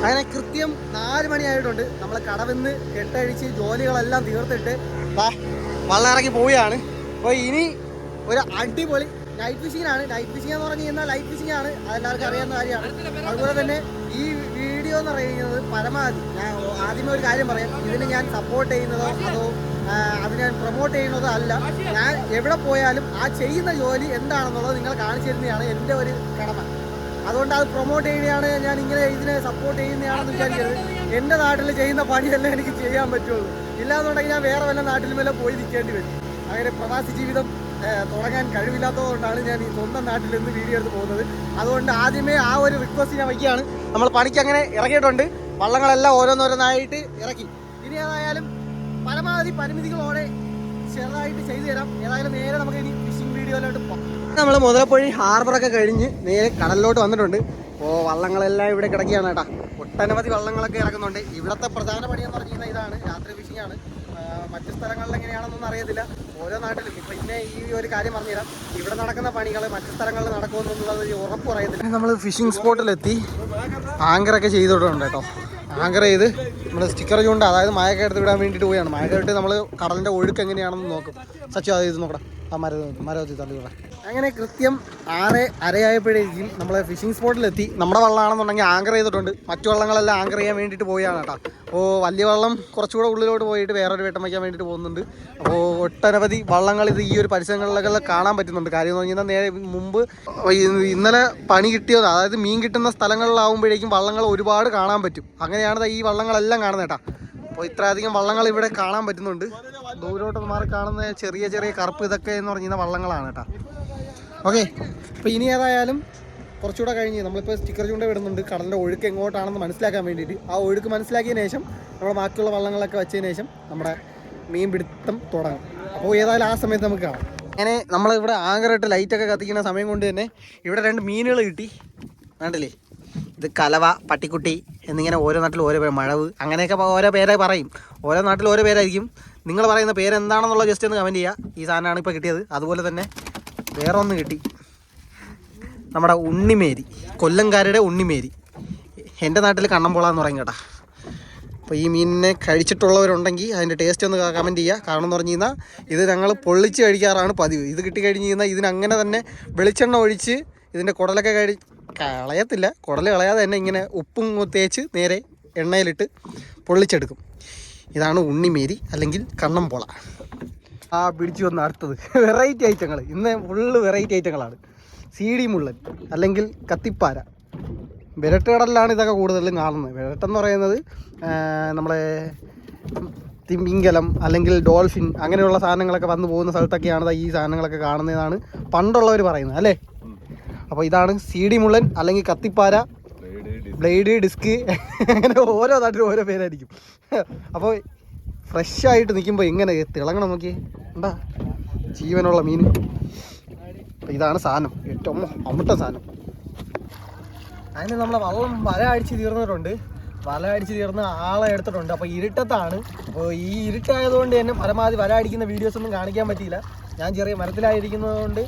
അങ്ങനെ കൃത്യം 4 മണിയായിട്ടുണ്ട്. നമ്മൾ കടവിന്ന് കെട്ടഴിച്ച് ജോലികളെല്ലാം തീർത്തിട്ട് വള്ളം ഇറങ്ങി പോവുകയാണ്. അപ്പോൾ ഇനി ഒരു അടിപൊളി നൈറ്റ് ഫിഷിംഗാണ്. നൈറ്റ് ഫിഷിംഗ് എന്ന് പറഞ്ഞു കഴിഞ്ഞാൽ ലൈറ്റ് ഫിഷിംഗ് ആണ്, അതെല്ലാവർക്കും അറിയാവുന്ന കാര്യമാണ്. അതുപോലെ തന്നെ ഈ വീഡിയോ എന്ന് പറയുന്നത് പരമാവധി ഞാൻ ആദ്യമേ ഒരു കാര്യം പറയാം, ഇതിന് ഞാൻ സപ്പോർട്ട് ചെയ്യുന്നതോ അതോ അത് ഞാൻ പ്രൊമോട്ട് ചെയ്യുന്നതോ അല്ല. ഞാൻ എവിടെ പോയാലും ആ ചെയ്യുന്ന ജോലി എന്താണെന്നുള്ളത് നിങ്ങൾ കാണിച്ചു തരുന്നതാണ് എൻ്റെ ഒരു കടമ. അതുകൊണ്ട് അത് പ്രൊമോട്ട് ചെയ്യുകയാണ്, ഞാൻ ഇങ്ങനെ ഇതിനെ സപ്പോർട്ട് ചെയ്യുന്നതാണെന്ന് വിചാരിക്കരുത്. എൻ്റെ നാട്ടിൽ ചെയ്യുന്ന പണിയെല്ലാം എനിക്ക് ചെയ്യാൻ പറ്റുള്ളൂ. ഇല്ലാന്നുണ്ടെങ്കിൽ ഞാൻ വേറെ വല്ല നാട്ടിലും വല്ല പോയി നിൽക്കേണ്ടി വരും. അങ്ങനെ പ്രവാസി ജീവിതം തുടങ്ങാൻ കഴിവില്ലാത്തതുകൊണ്ടാണ് ഞാൻ ഈ സ്വന്തം നാട്ടിൽ നിന്ന് വീഡിയോ എടുത്ത് പോകുന്നത്. അതുകൊണ്ട് ആദ്യമേ ആ ഒരു റിക്വസ്റ്റ് ഞാൻ വയ്ക്കുകയാണ്. നമ്മൾ പണിക്ക് അങ്ങനെ ഇറങ്ങിയിട്ടുണ്ട്, വള്ളങ്ങളെല്ലാം ഓരോന്നോരോന്നായിട്ട് ഇറക്കി. ഇനി ഏതായാലും പരമാവധി പരിമിതികളോടെ ചെറുതായിട്ട് ചെയ്തു തരാം. ഏതായാലും നേരെ നമുക്ക് ഇനി ഫിഷിംഗ് വീഡിയോയിലോട്ട് പോകാം. നമ്മൾ മുതലപ്പൊഴി ഹാർബറൊക്കെ കഴിഞ്ഞ് നേരെ കടലിലോട്ട് വന്നിട്ടുണ്ട്. അപ്പോൾ വള്ളങ്ങളെല്ലാം ഇവിടെ കിടക്കുകയാണ് കേട്ടോ. ഒട്ടനവധി വള്ളങ്ങളൊക്കെ ഇറക്കുന്നുണ്ട്. ഇവിടുത്തെ പ്രധാന പണിയെന്ന് പറഞ്ഞു കഴിഞ്ഞാൽ ഇതാണ്, രാത്രി ഫിഷിംഗ് ആണ്. മറ്റു സ്ഥലങ്ങളിൽ എങ്ങനെയാണെന്നൊന്നും അറിയത്തില്ല, ഓരോ നാട്ടിലും. ഇപ്പം ഇന്നെ ഈ ഒരു കാര്യം പറഞ്ഞുതരാം, ഇവിടെ നടക്കുന്ന പണികൾ മറ്റു സ്ഥലങ്ങളിൽ നടക്കുമെന്നുള്ളത് ഉറപ്പ് പറയത്തില്ല. നമ്മൾ ഫിഷിംഗ് സ്പോട്ടിലെത്തി ആങ്കറൊക്കെ ചെയ്തോട്ടുണ്ട് കേട്ടോ. ആങ്കർ ചെയ്ത് നമ്മൾ സ്റ്റിക്കർ ചൂണ്ട, അതായത് മഴയൊക്കെ എടുത്ത് വിടാൻ വേണ്ടിയിട്ട് പോവുകയാണ്. മഴയൊക്കെ ഇട്ട് നമ്മൾ കടലിൻ്റെ ഒഴുക്ക് എങ്ങനെയാണെന്ന് നോക്കും. സച്ചു അത് ഇത് നോക്കണം, ആ മരത്തി തള്ളി വിടാം. അങ്ങനെ കൃത്യം 6:30 നമ്മൾ ഫിഷിംഗ് സ്പോട്ടിലെത്തി. നമ്മുടെ വള്ളമാണെന്നുണ്ടെങ്കിൽ ആങ്കർ ചെയ്തിട്ടുണ്ട്, മറ്റു വള്ളങ്ങളെല്ലാം ആങ്കർ ചെയ്യാൻ വേണ്ടിയിട്ട് പോവുകയാണ് കേട്ടോ. അപ്പോൾ വലിയ വള്ളം കുറച്ചുകൂടെ ഉള്ളിലോട്ട് പോയിട്ട് വേറൊരു വെട്ടം വയ്ക്കാൻ വേണ്ടിയിട്ട് പോകുന്നുണ്ട്. അപ്പോൾ ഒട്ടനവധി വള്ളങ്ങൾ ഇത് ഈ ഒരു പരിസരങ്ങളിലൊക്കെ കാണാൻ പറ്റുന്നുണ്ട്. കാര്യം എന്ന് പറഞ്ഞാൽ നേരെ മുമ്പ് ഇന്നലെ പണി കിട്ടിയത്, അതായത് മീൻ കിട്ടുന്ന സ്ഥലങ്ങളിലാവുമ്പോഴേക്കും വള്ളങ്ങൾ ഒരുപാട് കാണാൻ പറ്റും. അങ്ങനെയാണ് ഈ വള്ളങ്ങളെല്ലാം കാണുന്നത് കേട്ടോ. അപ്പോൾ ഇത്രയധികം വള്ളങ്ങൾ ഇവിടെ കാണാൻ പറ്റുന്നുണ്ട്. ദൂരോട്ട് മാറി കാണുന്ന ചെറിയ ചെറിയ കറുപ്പ് ഇതൊക്കെ എന്ന് പറഞ്ഞാൽ വള്ളങ്ങളാണ് കേട്ടോ. ഓക്കെ, അപ്പോൾ ഇനി ഏതായാലും കുറച്ചുകൂടെ കഴിഞ്ഞ് നമ്മളിപ്പോൾ സ്റ്റിക്കർ ചൂണ്ട വിടുന്നുണ്ട്, കടലിൻ്റെ ഒഴുക്ക് എങ്ങോട്ടാണെന്ന് മനസ്സിലാക്കാൻ വേണ്ടിയിട്ട്. ആ ഒഴുക്ക് മനസ്സിലാക്കിയതിന് ശേഷം നമ്മൾ ബാക്കിയുള്ള വള്ളങ്ങളൊക്കെ വെച്ചതിന് ശേഷം നമ്മുടെ മീൻ പിടുത്തം തുടങ്ങും. അപ്പോൾ ഏതായാലും ആ സമയത്ത് നമുക്ക് കാണാം. അങ്ങനെ നമ്മളിവിടെ ആങ്കറിട്ട് ലൈറ്റൊക്കെ കത്തിക്കുന്ന സമയം കൊണ്ട് തന്നെ ഇവിടെ 2 മീനുകൾ കിട്ടി. വേണ്ടല്ലേ, ഇത് കലവ, പട്ടിക്കുട്ടി എന്നിങ്ങനെ ഓരോ നാട്ടിൽ ഓരോ പേര്, മഴവ്, അങ്ങനെയൊക്കെ ഓരോ പേരെ പറയും. ഓരോ നാട്ടിൽ ഓരോ പേരായിരിക്കും. നിങ്ങൾ പറയുന്ന പേരെന്താണെന്നുള്ള ജസ്റ്റ് ഒന്ന് കമൻറ്റ് ചെയ്യുക. ഈ സാധനമാണ് ഇപ്പോൾ കിട്ടിയത്. അതുപോലെ തന്നെ വേറെ ഒന്ന് കിട്ടി, നമ്മുടെ ഉണ്ണിമേരി, കൊല്ലംകാരുടെ ഉണ്ണിമേരി. എൻ്റെ നാട്ടിൽ കണ്ണമ്പോള എന്ന് പറയും കേട്ടോ. അപ്പോൾ ഈ മീനിനെ കഴിച്ചിട്ടുള്ളവരുണ്ടെങ്കിൽ അതിൻ്റെ ടേസ്റ്റ് ഒന്ന് കമൻറ്റ് ചെയ്യുക. കാരണം എന്ന് പറഞ്ഞു കഴിഞ്ഞാൽ ഇത് ഞങ്ങൾ പൊള്ളിച്ച് കഴിക്കാറാണ് പതിവ്. ഇത് കിട്ടിക്കഴിഞ്ഞ് കഴിഞ്ഞാൽ ഇതിനങ്ങനെ തന്നെ വെളിച്ചെണ്ണ ഒഴിച്ച് ഇതിൻ്റെ കുടലൊക്കെ കളയത്തില്ല, കുടൽ കളയാതെ തന്നെ ഇങ്ങനെ ഉപ്പും തേച്ച് നേരെ എണ്ണയിലിട്ട് പൊള്ളിച്ചെടുക്കും. ഇതാണ് ഉണ്ണിമേരി അല്ലെങ്കിൽ കണ്ണമ്പോള. പിടിച്ചു വന്ന അടുത്തത് വെറൈറ്റി ഐറ്റങ്ങൾ. ഇന്ന് ഫുള്ള് വെറൈറ്റി ഐറ്റങ്ങളാണ്. CD മുള്ളൻ അല്ലെങ്കിൽ കത്തിപ്പാര. വിരട്ടുകടലിലാണ് ഇതൊക്കെ കൂടുതലും കാണുന്നത്. വിരട്ടെന്ന് പറയുന്നത് നമ്മളെ തിമിംഗലം അല്ലെങ്കിൽ ഡോൾഫിൻ അങ്ങനെയുള്ള സാധനങ്ങളൊക്കെ വന്നു പോകുന്ന സ്ഥലത്തൊക്കെയാണ് ഈ സാധനങ്ങളൊക്കെ കാണുന്നതാണ് പണ്ടുള്ളവർ പറയുന്നത് അല്ലേ. അപ്പോൾ ഇതാണ് CD മുള്ളൻ അല്ലെങ്കിൽ കത്തിപ്പാര, ബ്ലേഡ്, ഡിസ്ക്, അങ്ങനെ ഓരോ നാട്ടിലും ഓരോ പേരായിരിക്കും. അപ്പോൾ ഫ്രഷായിട്ട് നിൽക്കുമ്പോൾ എങ്ങനെ തിളങ്ങണം നോക്കിയേ, എന്താ ജീവനുള്ള മീൻ. അപ്പോൾ ഇതാണ് സാധനം, ഏറ്റവും അമുട്ട സാധനം. അതിന് നമ്മളെ വല അടിച്ച് തീർന്നിട്ടുണ്ട്. വല അടിച്ച് തീർന്ന് ആളെ എടുത്തിട്ടുണ്ട്. അപ്പോൾ ഇരുട്ടത്താണ്. അപ്പോൾ ഈ ഇരുട്ടായതുകൊണ്ട് തന്നെ പരമാവധി വല അടിക്കുന്ന വീഡിയോസൊന്നും കാണിക്കാൻ പറ്റിയില്ല. ഞാൻ ചെറിയ മരത്തിലായിരിക്കുന്നത് കൊണ്ട്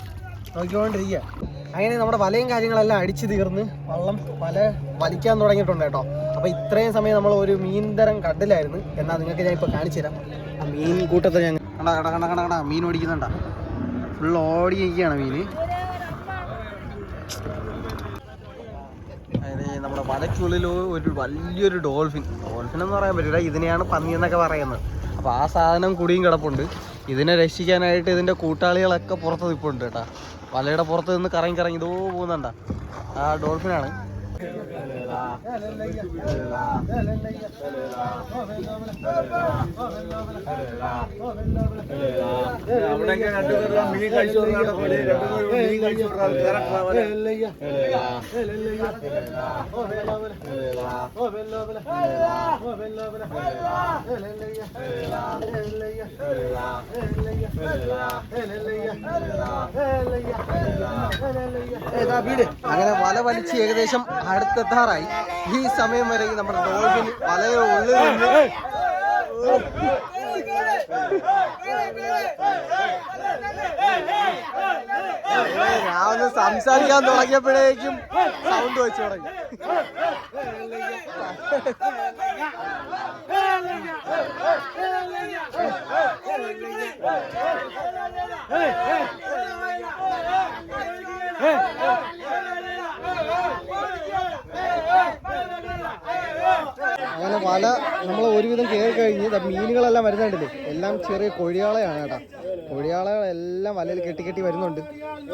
നോക്കിക്കൊണ്ടിരിക്കുക. അങ്ങനെ നമ്മുടെ വലയും കാര്യങ്ങളെല്ലാം അടിച്ച് തീർന്ന് വല വലിക്കാൻ തുടങ്ങിയിട്ടുണ്ട് കേട്ടോ. അപ്പോൾ ഇത്രയും സമയം നമ്മൾ ഒരു മീൻ തരം കണ്ടില്ലായിരുന്നു. എന്നാൽ നിങ്ങൾക്ക് ഞാൻ ഇപ്പോൾ കാണിച്ചു തരാം. ആ മീൻ കൂട്ടത്തെ ഞാൻ കണ്ട മീൻ ഓടിക്കുന്നുണ്ടാ, ഫുൾ ഓടിയിരിക്കുകയാണ് മീൻ. അതിന് നമ്മുടെ വലയ്ക്കുള്ളിൽ ഒരു വലിയൊരു ഡോൾഫിൻ എന്ന് പറയാൻ പറ്റില്ല, ഇതിനെയാണ് പന്നി എന്നൊക്കെ പറയുന്നത്. അപ്പോൾ ആ സാധനം കുടിയും കിടപ്പുണ്ട്. ഇതിനെ രക്ഷിക്കാനായിട്ട് ഇതിൻ്റെ കൂട്ടാളികളൊക്കെ പുറത്ത് നിൽപ്പുണ്ട് കേട്ടോ. വലയുടെ പുറത്ത് നിന്ന് കറങ്ങി ഇതോ പോകുന്നുണ്ട. ആ ഡോൾഫിനാണ്. അങ്ങനെ വല വലിച്ച് ഏകദേശം അടുത്തെത്താറായി. ഈ സമയം വരെ നമ്മുടെ ഡോൾഫിൻ വലയുടെ ഉള്ളിൽ നിന്ന് ഞാൻ ഒന്ന് സംസാരിക്കാൻ തുടങ്ങിയപ്പോഴേക്കും സൗണ്ട് വെച്ചു തുടങ്ങി. അങ്ങനെ വല നമ്മൾ ഒരുവിധം കയറി കഴിഞ്ഞ് മീനുകളെല്ലാം വരുന്നുണ്ടല്ലേ, എല്ലാം ചെറിയ കൊഴിയാളയാണ് കേട്ടോ. കൊഴിയാളകളെല്ലാം വലയിൽ കെട്ടി വരുന്നുണ്ട്.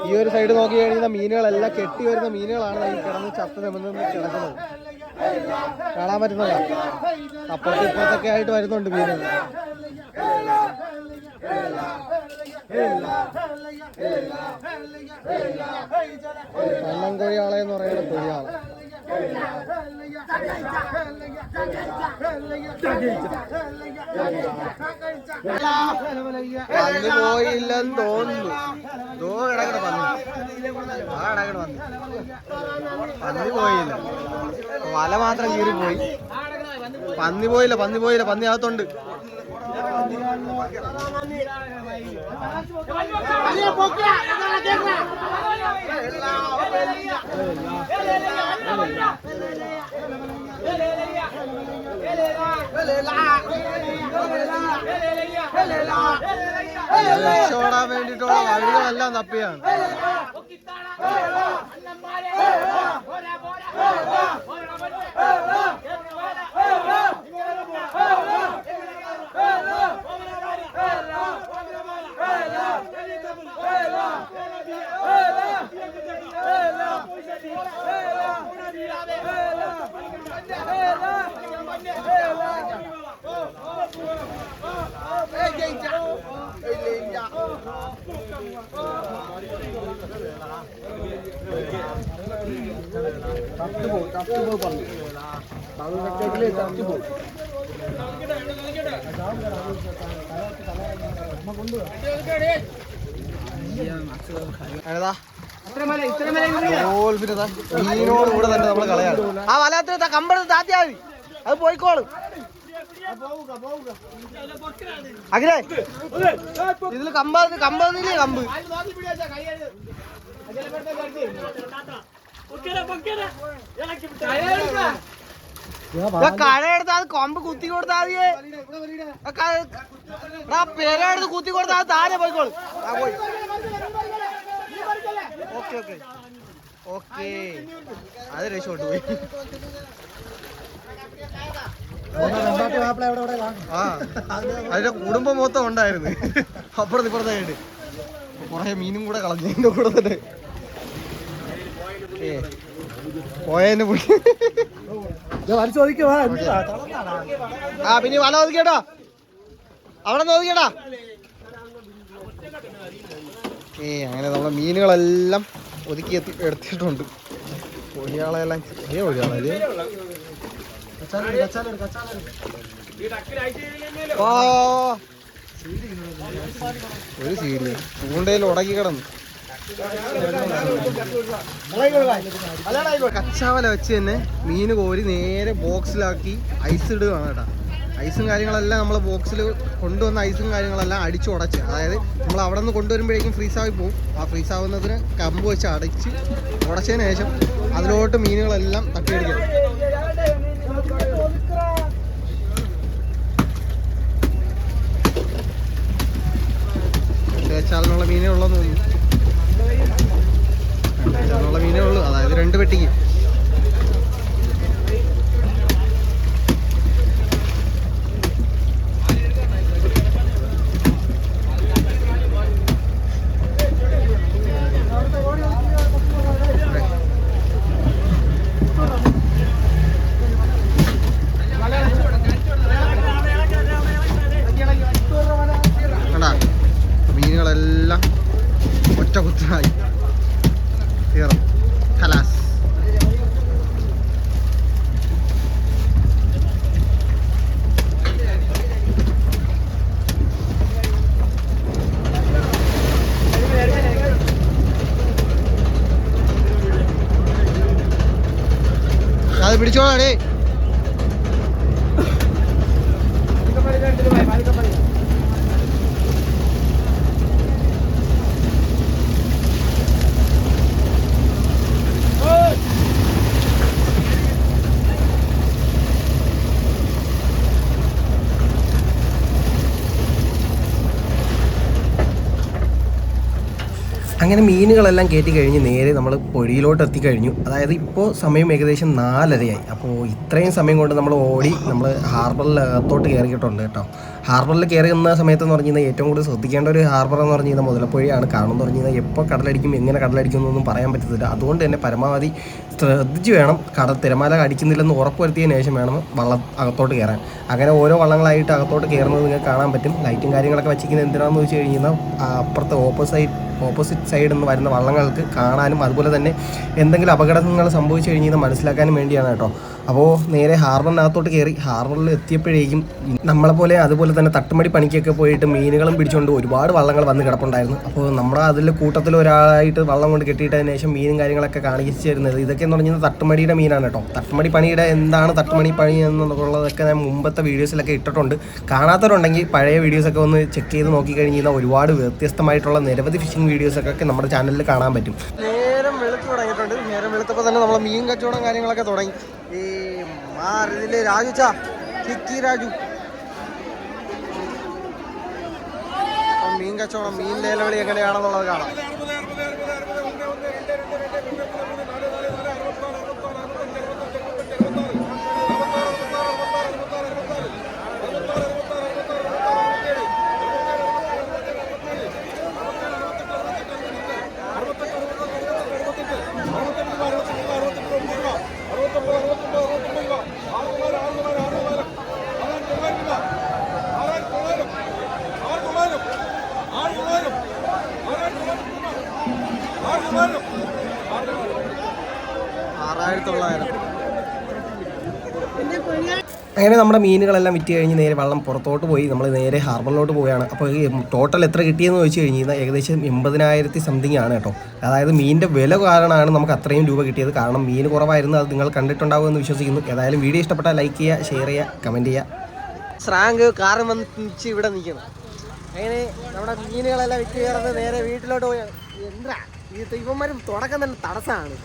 ഈ ഒരു സൈഡ് നോക്കി കഴിഞ്ഞാൽ മീനുകളെല്ലാം കെട്ടി വരുന്ന മീനുകളാണ് ഈ കിടന്ന് ചത്ത് നിമിന്ന് കിടക്കുന്നത്. കാണാൻ പറ്റുന്നതാണ്. അപ്പുറത്ത് ഇപ്പുറത്തൊക്കെ ആയിട്ട് വരുന്നുണ്ട് മീനുകൾ. കണ്ണൻ കൊഴിയാളെന്ന് പറയുന്ന കൊഴിയാള. പന്നി പോയില്ലെന്ന് തോന്നുന്നു. പന്നി പോയില്ല, വല മാത്രം കീറി പോയി. പന്നി പോയില്ല, പന്നി അകത്തുണ്ട്. രക്ഷപ്പെടാൻ വേണ്ടിയിട്ടുള്ള വഴികളെല്ലാം തപ്പിയാണ്. മീനോട് കൂടെ തന്നെ നമ്മൾ കളയാണ്. ആ വലത്തിന് കമ്പെടുത്ത് താത്തിയാ മതി, അത് പോയിക്കോളും. അഖിലേ, ഇതില് കമ്പന്നില്ലേ? കമ്പ് കടയെടുത്ത് അത് കൊമ്പ് കുത്തി കൊടുത്താൽ പേരെടുത്ത് കുത്തി കൊടുത്താൽ അത് താനെ പോയിക്കോളും. ഓക്കെ ഓക്കെ ഓക്കെ, അത് രക്ഷപ്പെട്ടു പോയി. ആ, അതിന്റെ കുടുംബം മൊത്തം ഉണ്ടായിരുന്നു. അപ്പുറത്ത് ഇപ്പുറത്തായിട്ട് കുറെ മീനും കൂടെ കളഞ്ഞു എന്റെ കൂടെ തന്നെ. പോയതിനെ ആ പിന്നെ വല ഒതുക്കിയടാ, അവിടെ നിന്ന് ഒതുക്കിയടാ. അങ്ങനെ നമ്മളെ മീനുകളെല്ലാം ഒതുക്കി എടുത്തിട്ടുണ്ട്. കൊഴിയാളെല്ലാം ചെറിയ കൊഴിയാളല്ലേ. ഒരു സീഡ് ചൂണ്ടയിൽ ഉടക്കി കിടന്നു. കച്ചാവല വെച്ച് തന്നെ മീൻ കോരി നേരെ ബോക്സിലാക്കി ഐസ് ഇടുകയാണ് കേട്ടോ. ഐസും കാര്യങ്ങളെല്ലാം നമ്മൾ ബോക്സിൽ കൊണ്ടുവന്ന ഐസും കാര്യങ്ങളെല്ലാം അടിച്ചുടച്ച്, അതായത് നമ്മൾ അവിടെ നിന്ന് കൊണ്ടുവരുമ്പോഴേക്കും ഫ്രീസായി പോകും. ആ ഫ്രീസാവുന്നതിന് കമ്പ് വെച്ച് അടച്ച് ഉടച്ചതിന് ശേഷം അതിലോട്ട് മീനുകളെല്ലാം തട്ടിയെടുക്കണം. വെച്ചാലിനുള്ള മീനേ ഉള്ളതെന്ന് തോന്നുന്നു. വെച്ചാലിനുള്ള മീനേ ഉള്ളൂ, അതായത് 2 പെട്ടിക്ക്. മീനുകളെല്ലാം ഒറ്റ കുത്തനായി തീർന്നു. ഖലാസ്. അത് പിടിച്ചോളാടേ. അങ്ങനെ മീനുകളെല്ലാം കയറ്റി കഴിഞ്ഞ് നേരെ നമ്മൾ പൊഴിയിലോട്ട് എത്തിക്കഴിഞ്ഞു. അതായത് ഇപ്പോൾ സമയം ഏകദേശം 4:30 അപ്പോൾ ഇത്രയും സമയം കൊണ്ട് നമ്മൾ ഓടി നമ്മൾ ഹാർബറിലകത്തോട്ട് കയറിയിട്ടുണ്ട് കേട്ടോ. ഹാർബറിൽ കയറുന്ന സമയത്തെന്ന് പറഞ്ഞു കഴിഞ്ഞാൽ ഏറ്റവും കൂടുതൽ ശ്രദ്ധിക്കേണ്ട ഒരു ഹാർബർ എന്ന് പറഞ്ഞു കഴിഞ്ഞാൽ മുതലപ്പുഴയാണ്. കാരണം എന്ന് പറഞ്ഞു കഴിഞ്ഞാൽ എപ്പോൾ കടലടിക്കും എങ്ങനെ കടലടിക്കും എന്നൊന്നും പറയാൻ പറ്റത്തില്ല. അതുകൊണ്ട് തന്നെ പരമാവധി ശ്രദ്ധിച്ച് വേണം തിരമാല അടിക്കുന്നില്ലെന്ന് ഉറപ്പുവരുത്തിയതിന് ശേഷം വേണം വള്ളം അകത്തോട്ട് കയറാൻ. അങ്ങനെ ഓരോ വള്ളങ്ങളായിട്ട് അകത്തോട്ട് കയറുന്നത് നിങ്ങൾക്ക് കാണാൻ പറ്റും. ലൈറ്റും കാര്യങ്ങളൊക്കെ വെച്ചിരിക്കുന്നത് എന്തിനാണെന്ന് വെച്ച് കഴിഞ്ഞാൽ അപ്പുറത്തെ ഓപ്പോസിറ്റ് സൈഡിൽ നിന്ന് വരുന്ന വള്ളങ്ങൾക്ക് കാണാനും അതുപോലെ തന്നെ എന്തെങ്കിലും അപകടങ്ങൾ സംഭവിച്ചു കഴിഞ്ഞാൽ മനസ്സിലാക്കാനും വേണ്ടിയാണ് കേട്ടോ. അപ്പോൾ നേരെ ഹാർബറിനകത്തോട്ട് കയറി. ഹാർബറിൽ എത്തിയപ്പോഴേക്കും നമ്മളെപ്പോലെ അതുപോലെ തന്നെ തട്ടുമടി പണിക്കൊക്കെ പോയിട്ട് മീനുകളും പിടിച്ചുകൊണ്ട് ഒരുപാട് വള്ളങ്ങൾ വന്ന് കിടപ്പുണ്ടായിരുന്നു. അപ്പോൾ നമ്മുടെ അതിൽ കൂട്ടത്തിൽ ഒരാളായിട്ട് വള്ളം കൊണ്ട് കെട്ടിയിട്ടതിന് ശേഷം മീനും കാര്യങ്ങളൊക്കെ കാണിച്ചു തരുന്നത് ഇതൊക്കെ എന്ന് പറഞ്ഞാൽ തട്ടുമടിയുടെ മീനാണ് കേട്ടോ. തട്ടുമടി പണിയുടെ എന്താണ് തട്ടുമടി പണി എന്നുള്ളതൊക്കെ ഞാൻ മുമ്പത്തെ വീഡിയോസിലൊക്കെ ഇട്ടിട്ടുണ്ട്. കാണാത്തവരുണ്ടെങ്കിൽ പഴയ വീഡിയോസൊക്കെ ഒന്ന് ചെക്ക് ചെയ്ത് നോക്കിക്കഴിഞ്ഞാൽ ഒരുപാട് വ്യത്യസ്തമായിട്ടുള്ള നിരവധി ഫിഷിംഗ് വീഡിയോസൊക്കെ നമ്മുടെ ചാനലിൽ കാണാൻ പറ്റും. നേരം വെളുത്ത് തുടങ്ങിയിട്ടുണ്ട്. നേരം വെളുത്തപ്പോൾ തന്നെ നമ്മൾ മീൻ കച്ചവടം കാര്യങ്ങളൊക്കെ തുടങ്ങി. ഈ ഇതില് രാജു ചിക്കി രാജു മീൻ കച്ചവടം മീൻ ലേലവിളി എങ്ങനെയാണെന്നുള്ളത് കാണാം. അങ്ങനെ നമ്മുടെ മീനുകളെല്ലാം വിറ്റ് കഴിഞ്ഞ് നേരെ വള്ളം പുറത്തോട്ട് പോയി നമ്മൾ നേരെ ഹാർബറിലോട്ട് പോവുകയാണ്. അപ്പോൾ ഈ ടോട്ടൽ എത്ര കിട്ടിയെന്ന് ചോദിച്ചു കഴിഞ്ഞാൽ ഏകദേശം 80,000 സംതിങ് ആണ് കേട്ടോ. അതായത് മീനിൻ്റെ വില കാരണമാണ് നമുക്ക് അത്രയും രൂപ കിട്ടിയത്. കാരണം മീൻ കുറവായിരുന്നു. അത് നിങ്ങൾ കണ്ടിട്ടുണ്ടാവുമെന്ന് വിശ്വസിക്കുന്നു. ഏതായാലും വീഡിയോ ഇഷ്ടപ്പെട്ടാൽ ലൈക്ക് ചെയ്യുക, ഷെയർ ചെയ്യുക, കമൻറ്റ് ചെയ്യുക. സ്രാങ്ക് കാറും വന്നിച്ച് ഇവിടെ നിൽക്കണം. അങ്ങനെ നമ്മുടെ മീനുകളെല്ലാം വിറ്റ് കയറുന്നത് നേരെ വീട്ടിലോട്ട് പോയി. എന്താ ഈ ഇവന്മാരും തുടക്കം തന്നെ തടസ്സമാണ്.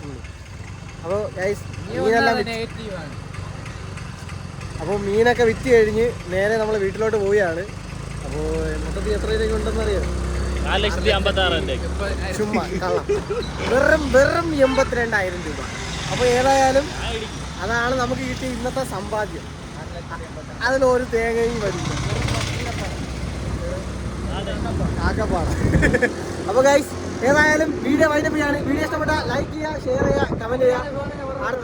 അപ്പോൾ മീനൊക്കെ വിറ്റ് കഴിഞ്ഞ് നേരെ നമ്മൾ വീട്ടിലോട്ട് പോവുകയാണ്. അപ്പോൾ മൊത്തത്തിൽ എത്ര രൂപ ഉണ്ടെന്ന് അറിയാം? 4,56,000 ചുമ്മാ കള്ളം. വെറും 82,000 രൂപ. അപ്പോൾ ഏതായാലും അതാണ് നമുക്ക് കിട്ടിയ ഇന്നത്തെ സമ്പാദ്യം. അതിലൊരു തേങ്ങയും വരില്ല. ആക്കപ്പാടാ. അപ്പോൾ ഗൈസ് ഏതായാലും വീഡിയോ വൈൻഡപ്പ് ചെയ്യാണ്. വീഡിയോ ഇഷ്ടപ്പെട്ടാൽ ലൈക്ക് ചെയ്യുക, ഷെയർ ചെയ്യുക, കമൻറ്റ് ചെയ്യുക.